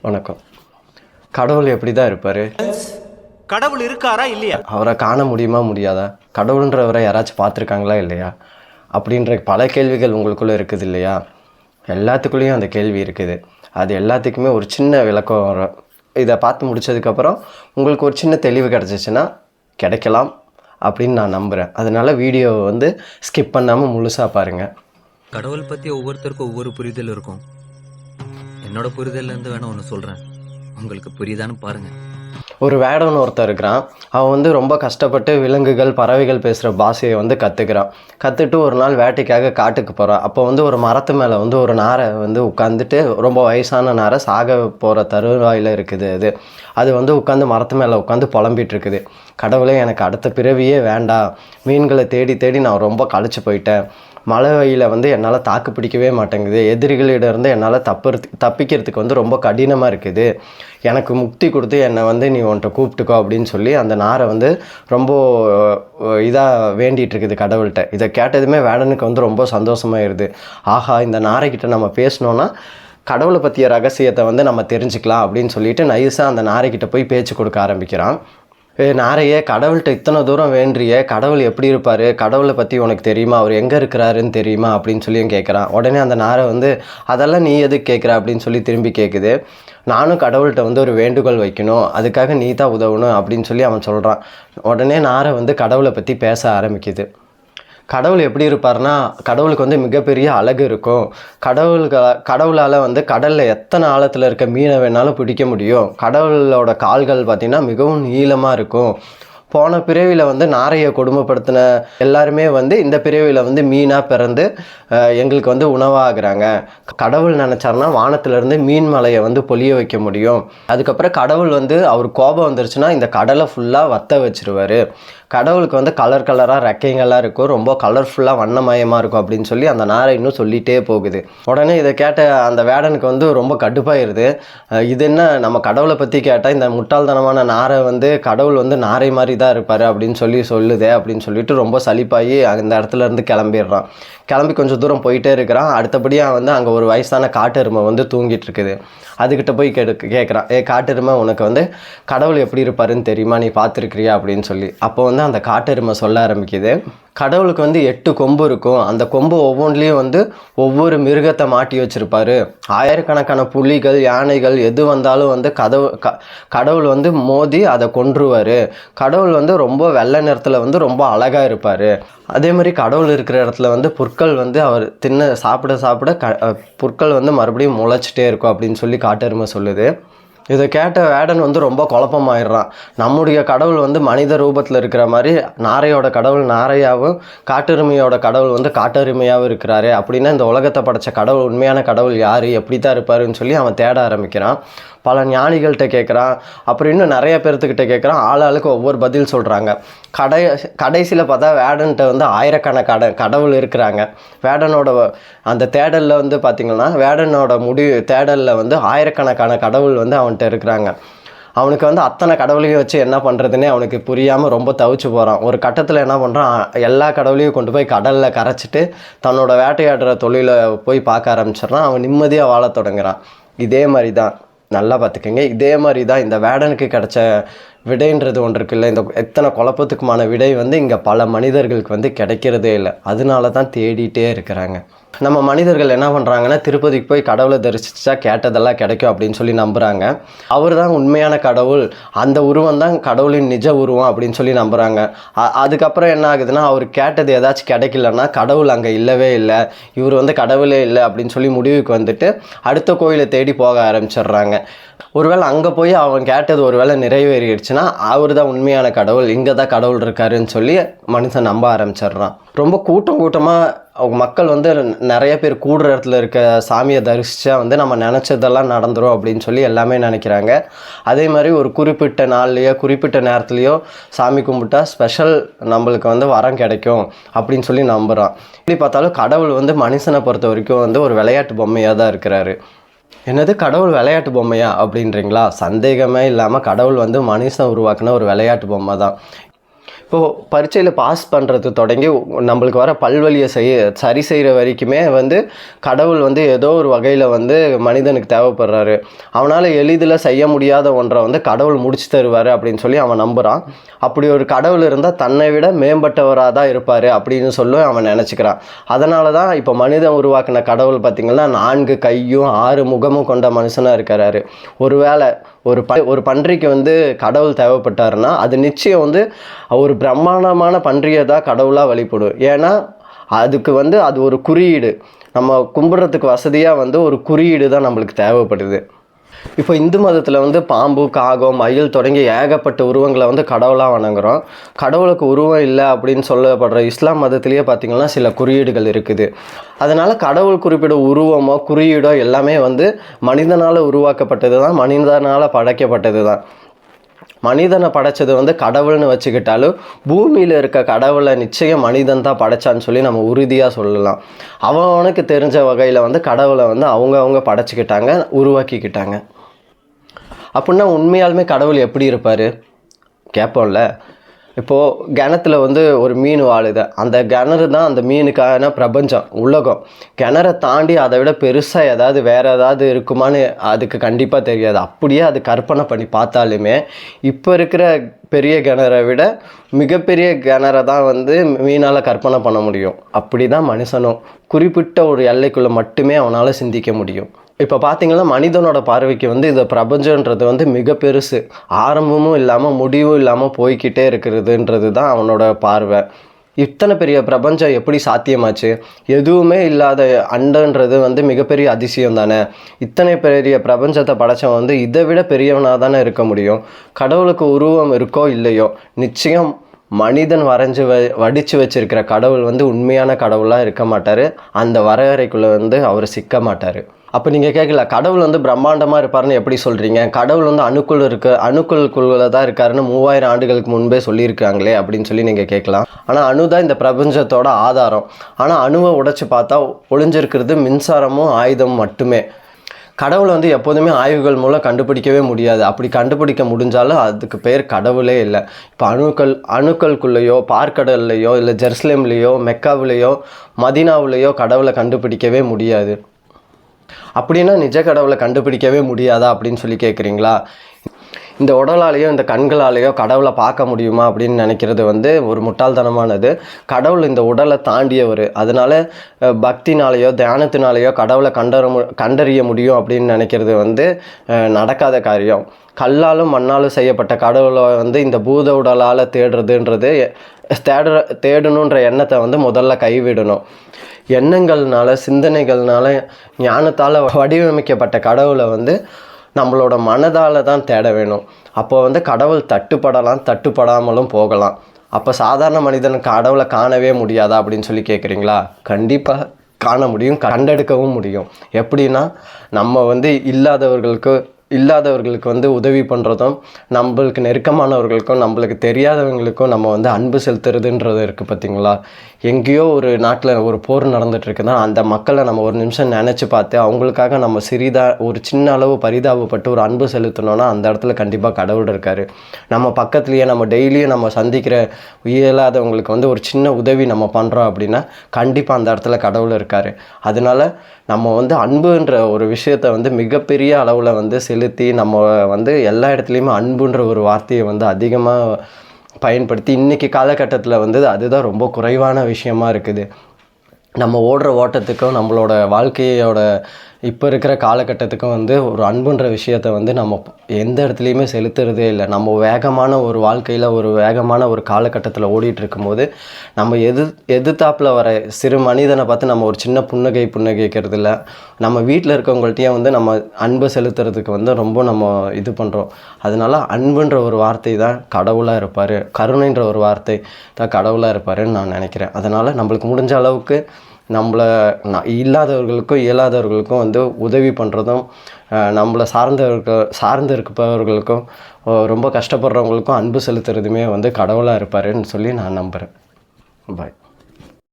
வணக்கம். கடவுள் எப்படி தான் இருப்பார்? கடவுள் இருக்காரா இல்லையா? அவரை காண முடியுமா முடியாதா? கடவுள்ன்றவரை யாராச்சும் பார்த்துருக்காங்களா இல்லையா? அப்படின்ற பல கேள்விகள் உங்களுக்குள்ளே இருக்குது இல்லையா? எல்லாத்துக்குள்ளேயும் அந்த கேள்வி இருக்குது. அது எல்லாத்துக்குமே ஒரு சின்ன விளக்கம் வரும். இதை பார்த்து முடித்ததுக்கப்புறம் உங்களுக்கு ஒரு சின்ன தெளிவு கிடச்சிச்சின்னா கிடைக்கலாம் அப்படின்னு நான் நம்புகிறேன். அதனால் வீடியோவை வந்து ஸ்கிப் பண்ணாமல் முழுசாக பாருங்கள். கடவுள் பற்றி ஒவ்வொருத்தருக்கும் ஒவ்வொரு புரிதல் இருக்கும். என்னோட புரிதல்லேருந்து வேணா ஒன்று சொல்கிறேன், உங்களுக்கு புரியுதான்னு பாருங்கள். ஒரு வேடன்னு ஒருத்தர் இருக்கிறான். அவன் வந்து ரொம்ப கஷ்டப்பட்டு விலங்குகள் பறவைகள் பேசுகிற பாஷையை வந்து கற்றுக்கிறான். கற்றுட்டு ஒரு நாள் வேட்டைக்காக காட்டுக்கு போகிறான். அப்போ வந்து ஒரு மரத்து மேலே வந்து ஒரு நாரை வந்து உட்காந்துட்டு, ரொம்ப வயசான நாரை, சாக போகிற தருவாயில் இருக்குது. அது வந்து உட்காந்து மரத்து மேலே உட்காந்து புலம்பிகிட்டு இருக்குது. கடவுளே, எனக்கு அடுத்த பிறவியே வேண்டாம். மீன்களை தேடி தேடி நான் ரொம்ப களைச்சு போயிட்டேன். மழை வெயில வந்து என்னால் தாக்கு பிடிக்கவே மாட்டேங்குது. எதிரிகளிடருந்து என்னால் தப்பிக்கிறதுக்கு வந்து ரொம்ப கடினமாக இருக்குது. எனக்கு முக்தி கொடுத்து என்னை வந்து நீ உன்கிட்ட கூப்பிட்டுக்கோ அப்படின்னு சொல்லி அந்த நாரை வந்து ரொம்ப இதாக வேண்டிகிட்டு இருக்குது கடவுள்கிட்ட. இதை கேட்டதுமே வேடனுக்கு வந்து ரொம்ப சந்தோஷமாயிருது. ஆஹா, இந்த நாரைக்கிட்ட நம்ம பேசினோன்னா கடவுளை பற்றிய ரகசியத்தை வந்து நம்ம தெரிஞ்சுக்கலாம் அப்படின்னு சொல்லிட்டு நைஸாக அந்த நாரைக்கிட்ட போய் பேச்சு கொடுக்க ஆரம்பிக்கிறான். நாரையே, கடவுள்கிட்ட இத்தனை தூரம் வேண்டிய கடவுள் எப்படி இருப்பார், கடவுளை பற்றி உனக்கு தெரியுமா, அவர் எங்கே இருக்கிறாருன்னு தெரியுமா அப்படின்னு சொல்லியும் கேட்குறான். உடனே அந்த நாரை வந்து அதெல்லாம் நீ எதுக்கு கேட்குற அப்படின்னு சொல்லி திரும்பி கேட்குது. நானும் கடவுள்கிட்ட வந்து ஒரு வேண்டுகோள் வைக்கணும், அதுக்காக நீ தான் உதவணும் அப்படின்னு சொல்லி அவன் சொல்கிறான். உடனே நாரை வந்து கடவுளை பற்றி பேச ஆரம்பிக்குது. கடவுள் எப்படி இருப்பார்னா, கடவுளுக்கு வந்து மிகப்பெரிய அழகு இருக்கும். கடவுளால் வந்து கடலில் எத்தனை ஆழத்தில் இருக்க மீனை வேணாலும் பிடிக்க முடியும். கடவுளோட கால்கள் பார்த்திங்கன்னா மிகவும் நீளமாக இருக்கும். போன பிறவியில் வந்து நாரையை கொடுமைப்படுத்தின எல்லாருமே வந்து இந்த பிறவியில் வந்து மீனாக பிறந்து எங்களுக்கு வந்து உணவாகிறாங்க. கடவுள் நினச்சாருன்னா வானத்திலேருந்து மீன் மலையை வந்து பொழிய வைக்க முடியும். அதுக்கப்புறம் கடவுள் வந்து அவர் கோபம் வந்துருச்சுன்னா இந்த கடலை ஃபுல்லாக வத்த வச்சிருவார். கடவுளுக்கு வந்து கலர் கலராக ரெக்கைங்கள்லாம் இருக்கும், ரொம்ப கலர்ஃபுல்லாக வண்ணமயமாக இருக்கும் அப்படின்னு சொல்லி அந்த நாரை இன்னும் சொல்லிகிட்டே போகுது. உடனே இதை கேட்ட அந்த வேடனுக்கு வந்து ரொம்ப கடுப்பாயிருது. இது என்ன, நம்ம கடவுளை பற்றி கேட்டால் இந்த முட்டாள்தனமான நாரை வந்து கடவுள் வந்து நாரை மாதிரி தான் இருப்பார் அப்படின்னு சொல்லுதே அப்படின்னு சொல்லிட்டு ரொம்ப சலிப்பாகி அந்த இடத்துல இருந்து கிளம்பிடுறான். கிளம்பி கொஞ்சம் தூரம் போயிட்டே இருக்கிறான். அடுத்தபடியாக வந்து அங்கே ஒரு வயசான காட்டெருமை வந்து தூங்கிட்டு இருக்குது. அதுக்கிட்ட போய் கேட்குறான், காட்டெருமை, உனக்கு வந்து கடவுள் எப்படி இருப்பாருன்னு தெரியுமா, நீ பார்த்துருக்கிறியா அப்படின்னு சொல்லி. அப்போ வந்து அந்த காட்டெருமை சொல்ல ஆரம்பிக்குது. கடவுளுக்கு வந்து 8 கொம்பு இருக்கும். அந்த கொம்பு ஒவ்வொன்றிலையும் வந்து ஒவ்வொரு மிருகத்தை மாட்டி வச்சுருப்பார். ஆயிரக்கணக்கான புலிகள், யானைகள் எது வந்தாலும் வந்து கடவுள் வந்து மோதி அதை கொன்றுவார். கடவுள் வந்து ரொம்ப வெள்ளை நிறத்தில் வந்து ரொம்ப அழகாக இருப்பார். அதே மாதிரி கடவுள் இருக்கிற இடத்துல வந்து புற்கள் வந்து அவர் சாப்பிட புற்கள் வந்து மறுபடியும் முளைச்சிட்டே இருக்கும் அப்படின்னு சொல்லி காட்டெருமை சொல்லுது. இதை கேட்ட வேடன் வந்து ரொம்ப குழப்பமாயிடுறான். நம்முடைய கடவுள் வந்து மனித ரூபத்தில் இருக்கிற மாதிரி நாரையோட கடவுள் நாரையாகவும் காட்டெருமையோட கடவுள் வந்து காட்டெருமையாகவும் இருக்கிறாரு. அப்படின்னா இந்த உலகத்தை படைச்ச கடவுள், உண்மையான கடவுள் யார், எப்படி தான் இருப்பாருன்னு சொல்லி அவன் தேட ஆரம்பிக்கிறான். பல ஞானிகள்கிட்ட கேட்குறான், அப்புறம் இன்னும் நிறைய பேர்த்துக்கிட்ட கேட்குறான். ஆளாளுக்கு ஒவ்வொரு பதில் சொல்கிறாங்க. கடைசியில் பார்த்தா வேடன்கிட்ட வந்து ஆயிரக்கணக்கான கடவுள் இருக்கிறாங்க. வேடனோட அந்த தேடலில் வந்து பார்த்திங்கன்னா வேடனோட தேடலில் வந்து ஆயிரக்கணக்கான கடவுள் வந்து அவன்கிட்ட இருக்கிறாங்க. அவனுக்கு வந்து அத்தனை கடவுளையும் வச்சு என்ன பண்ணுறதுன்னே அவனுக்கு புரியாமல் ரொம்ப தவிச்சு போகிறான். ஒரு கட்டத்தில் என்ன பண்ணுறான், எல்லா கடவுளையும் கொண்டு போய் கடலில் கரைச்சிட்டு தன்னோட வேட்டையாடுற தொழிலை போய் பார்க்க ஆரம்பிச்சிட்றான். அவன் நிம்மதியாக வாழ தொடங்குறான். இதே மாதிரி தான், நல்லா பார்த்துக்கங்க, இதே மாதிரி தான் இந்த வேடனுக்கு கிடச்ச விடைன்றது ஒன்று இருக்குல்ல, இந்த எத்தனை குழப்பத்துக்குமான விடை வந்து இங்கே பல மனிதர்களுக்கு வந்து கிடைக்கிறதே இல்லை. அதனால தான் தேடிட்டே இருக்கிறாங்க. நம்ம மனிதர்கள் என்ன பண்ணுறாங்கன்னா, திருப்பதிக்கு போய் கடவுளை தரிசிச்சா கேட்டதெல்லாம் கிடைக்கும் அப்படின்னு சொல்லி நம்புகிறாங்க. அவர் தான் உண்மையான கடவுள், அந்த உருவம் தான் கடவுளின் நிஜ உருவம் அப்படின்னு சொல்லி நம்புகிறாங்க. அதுக்கப்புறம் என்ன ஆகுதுன்னா, அவர் கேட்டது ஏதாச்சும் கிடைக்கலன்னா கடவுள் அங்கே இல்லவே இல்லை, இவர் வந்து கடவுளே இல்லை அப்படின்னு சொல்லி முடிவுக்கு வந்துட்டு அடுத்த கோயிலை தேடி போக ஆரம்பிச்சிடுறாங்க. ஒருவேளை அங்கே போய் அவன் கேட்டது ஒருவேளை நிறைவேறிடுச்சுன்னா அவர் தான் உண்மையான கடவுள், இங்கே தான் கடவுள் இருக்காருன்னு சொல்லி மனுஷன் நம்ப ஆரம்பிச்சிடுறான். ரொம்ப கூட்டமாக அவங்க மக்கள் வந்து நிறைய பேர் கூடுற இடத்துல இருக்க சாமியை தரிசித்தா வந்து நம்ம நினச்சதெல்லாம் நடந்துரும் அப்படின்னு சொல்லி எல்லாமே நினைக்கிறாங்க. அதே மாதிரி ஒரு குறிப்பிட்ட நாள்லையோ குறிப்பிட்ட நேரத்துலையோ சாமி கும்பிட்டா ஸ்பெஷல் நம்மளுக்கு வந்து வரம் கிடைக்கும் அப்படின்னு சொல்லி நம்புகிறான். இப்படி பார்த்தாலும் கடவுள் வந்து மனுஷனை பொறுத்த வரைக்கும் வந்து ஒரு விளையாட்டு பொம்மையாக தான் இருக்கிறாரு. என்னது, கடவுள் விளையாட்டு பொம்மையா அப்படின்றீங்களா? சந்தேகமே இல்லாமல் கடவுள் வந்து மனுஷன் உருவாக்குன ஒரு விளையாட்டு பொம்மை தான். இப்போது பரீட்சையில் பாஸ் பண்ணுறது தொடங்கி நம்மளுக்கு வர பல்வலியை சரி செய்கிற வரைக்குமே வந்து கடவுள் வந்து ஏதோ ஒரு வகையில் வந்து மனிதனுக்கு தேவைப்படுறாரு. அவனால் எளிதில் செய்ய முடியாத ஒன்றை வந்து கடவுள் முடிச்சு தருவார் அப்படின்னு சொல்லி அவன் நம்புகிறான். அப்படி ஒரு கடவுள் இருந்தால் தன்னை விட மேம்பட்டவராக தான் இருப்பார் அப்படின்னு சொல்லி அவன் நினச்சிக்கிறான். அதனால தான் இப்போ மனிதன் உருவாக்கின கடவுள் பார்த்திங்கன்னா 4 கையும் 6 முகமும் கொண்ட மனுஷனாக இருக்கிறாரு. ஒருவேளை ஒரு பன்றிக்கு வந்து கடவுள் தேவைப்பட்டாருன்னா அது நிச்சயம் வந்து ஒரு பிரம்மாண்டமான பன்றியை தான் கடவுளாக வழிபடும். ஏன்னா அதுக்கு வந்து அது ஒரு குறியீடு, நம்ம கும்பிட்றதுக்கு வசதியாக வந்து ஒரு குறியீடு தான் நம்மளுக்கு தேவைப்படுது. இப்போ இந்து மதத்தில் வந்து பாம்பு, காகம், மயில் தொடங்கி ஏகப்பட்ட உருவங்களை வந்து கடவுளாக வணங்குறோம். கடவுளுக்கு உருவம் இல்லை அப்படின்னு சொல்லப்படுற இஸ்லாம் மதத்திலேயே பார்த்திங்கன்னா சில குறியீடுகள் இருக்குது. அதனால் கடவுள் குறிப்பிட உருவமோ குறியீடோ எல்லாமே வந்து மனிதனால் உருவாக்கப்பட்டது தான், மனிதனால் படைக்கப்பட்டது தான். மனிதனை படைச்சது வந்து கடவுள்னு வச்சுக்கிட்டாலும் பூமியில் இருக்க கடவுளை நிச்சயம் மனிதன் தான் படைச்சான்னு சொல்லி நம்ம உறுதியாக சொல்லலாம். அவனுக்கு தெரிஞ்ச வகையில் வந்து கடவுளை வந்து அவங்க படைச்சிக்கிட்டாங்க, உருவாக்கிக்கிட்டாங்க. அப்படின்னா உண்மையாலுமே கடவுள் எப்படி இருப்பார் கேட்போம்ல. இப்போது கிணத்துல வந்து ஒரு மீன் வாழுது, அந்த கிணறு தான் அந்த மீனுக்கான பிரபஞ்சம், உலகம். கிணறை தாண்டி அதை விட பெருசாக ஏதாவது வேறு ஏதாவது இருக்குமான்னு அதுக்கு கண்டிப்பாக தெரியாது. அப்படியே அது கற்பனை பண்ணி பார்த்தாலுமே இப்போ இருக்கிற பெரிய கிணறை விட மிகப்பெரிய கிணறை தான் வந்து மீனால் கற்பனை பண்ண முடியும். அப்படி தான் மனுஷனும் குறிப்பிட்ட ஒரு எல்லைக்குள்ளே மட்டுமே அவனால் சிந்திக்க முடியும். இப்போ பார்த்திங்கன்னா மனிதனோட பார்வைக்கு வந்து இந்த பிரபஞ்சன்றது வந்து மிக பெருசு, ஆரம்பமும் இல்லாமல் முடிவும் இல்லாமல் போய்கிட்டே இருக்கிறதுன்றது தான் அவனோட பார்வை. இத்தனை பெரிய பிரபஞ்சம் எப்படி சாத்தியமாச்சு? எதுவுமே இல்லாத அண்டன்றது வந்து மிகப்பெரிய அதிசயம் தானே. இத்தனை பெரிய பிரபஞ்சத்தை படைச்சவன் வந்து இதை விட பெரியவனாக தானே இருக்க முடியும். கடவுளுக்கு உருவம் இருக்கோ இல்லையோ, நிச்சயம் மனிதன் வடித்து வச்சிருக்கிற கடவுள் வந்து உண்மையான கடவுளாக இருக்க மாட்டார். அந்த வரையறைக்குள்ளே வந்து அவர் சிக்க மாட்டார். அப்போ நீங்கள் கேட்கல, கடவுள் வந்து பிரம்மாண்டமாக இருப்பார்னு எப்படி சொல்கிறீங்க? கடவுள் வந்து அணுக்குள்குள்ளே தான் இருக்காருன்னு 3000 ஆண்டுகளுக்கு முன்பே சொல்லியிருக்காங்களே அப்படின்னு சொல்லி நீங்கள் கேட்கலாம். ஆனால் அணு தான் இந்த பிரபஞ்சத்தோட ஆதாரம். ஆனால் அணுவை உடைச்சு பார்த்தா ஒளிஞ்சிருக்கிறது மின்சாரமும் ஆயுதம் மட்டுமே. கடவுளை வந்து எப்போதுமே ஆய்வுகள் மூலம் கண்டுபிடிக்கவே முடியாது. அப்படி கண்டுபிடிக்க முடிஞ்சாலும் அதுக்கு பேர் கடவுளே இல்லை. இப்போ அணுக்களுக்குள்ளேயோ பார்க்கடல்லையோ இல்லை ஜெருசலேம்லேயோ மெக்காவிலேயோ மதீனாவிலேயோ கடவுளை கண்டுபிடிக்கவே முடியாது. அப்படின்னா நிஜ கடவுளை கண்டுபிடிக்கவே முடியாதா அப்படின்னு சொல்லி கேட்குறீங்களா? இந்த உடலாலேயோ இந்த கண்களாலேயோ கடவுளை பார்க்க முடியுமா அப்படின்னு நினைக்கிறது வந்து ஒரு முட்டாள்தனமானது. கடவுள் இந்த உடலை தாண்டியவர். அதனால் பக்தினாலேயோ தியானத்தினாலேயோ கடவுளை கண்டறிய முடியும் அப்படின்னு நினைக்கிறது வந்து நடக்காத காரியம். கல்லாலும் மண்ணாலும் செய்யப்பட்ட கடவுளை வந்து இந்த பூத உடலால் தேடுறதுன்றது தேடணுன்ற எண்ணத்தை வந்து முதல்ல கைவிடணும். எண்ணங்கள்னால சிந்தனைகள்னால ஞானத்தால் வடிவமைக்கப்பட்ட கடவுளை வந்து நம்மளோட மனதால் தான் தேட வேணும். அப்போ வந்து கடவுள் தட்டுப்படாமலும் போகலாம். அப்போ சாதாரண மனிதனுக்கு கடவுளை காணவே முடியாதா அப்படின்னு சொல்லி கேட்குறீங்களா? கண்டிப்பாக காண முடியும், கண்டெடுக்கவும் முடியும். எப்படின்னா நம்ம வந்து இல்லாதவர்களுக்கு வந்து உதவி பண்ணுறதும், நம்மளுக்கு நெருக்கமானவர்களுக்கும் நம்மளுக்கு தெரியாதவங்களுக்கும் நம்ம வந்து அன்பு செலுத்துறதுன்றது இருக்குது பார்த்திங்களா. எங்கேயோ ஒரு நாட்டில் ஒரு போர் நடந்துகிட்ருக்குன்னா அந்த மக்களை நம்ம ஒரு நிமிஷம் நினச்சி பார்த்து அவங்களுக்காக நம்ம ஒரு சின்ன அளவு பரிதாபப்பட்டு ஒரு அன்பு செலுத்தினோன்னா அந்த இடத்துல கண்டிப்பாக கடவுள் இருக்கார். நம்ம பக்கத்துலேயே நம்ம டெய்லியும் நம்ம சந்திக்கிற இயலாதவங்களுக்கு வந்து ஒரு சின்ன உதவி நம்ம பண்ணுறோம் அப்படின்னா கண்டிப்பாக அந்த இடத்துல கடவுள் இருக்கார். அதனால நம்ம வந்து அன்புன்ற ஒரு விஷயத்தை வந்து மிகப்பெரிய அளவில் வந்து செலுத்தி நம்ம வந்து எல்லா இடத்துலையுமே அன்புன்ற ஒரு வார்த்தையை வந்து அதிகமாக பயன்படுத்தி இன்றைக்கி காலகட்டத்தில் வந்து அதுதான் ரொம்ப குறைவான விஷயமா இருக்குது. நம்ம ஓடுற ஓட்டத்துக்கும் நம்மளோட வாழ்க்கையோட இப்போ இருக்கிற காலகட்டத்துக்கும் வந்து ஒரு அன்புன்ற விஷயத்தை வந்து நம்ம எந்த இடத்துலையுமே செலுத்துறதே இல்லை. நம்ம வேகமான ஒரு வாழ்க்கையில் ஒரு வேகமான ஒரு காலகட்டத்தில் ஓடிட்டு இருக்கும்போது நம்ம எதிர்த்தாப்பில் வர சிறு மனிதனை பார்த்து நம்ம ஒரு சின்ன புன்னகைக்கிறது இல்லை. நம்ம வீட்டில் இருக்கவங்கள்ட்டையே வந்து நம்ம அன்பை செலுத்துறதுக்கு வந்து ரொம்ப நம்ம இது பண்ணுறோம். அதனால அன்புன்ற ஒரு வார்த்தை தான் கடவுளாக இருப்பார், கருணைன்ற ஒரு வார்த்தை தான் கடவுளாக இருப்பாருன்னு நான் நினைக்கிறேன். அதனால் நம்மளுக்கு முடிஞ்ச அளவுக்கு இல்லாதவர்களுக்கும் இயலாதவர்களுக்கும் வந்து உதவி பண்ணுறதும், நம்மளை சார்ந்து இருப்பவர்களுக்கும் ரொம்ப கஷ்டப்படுறவங்களுக்கும் அன்பு செலுத்துறதுமே வந்து கடவுளாக இருப்பாருன்னு சொல்லி நான் நம்புகிறேன். பாய்.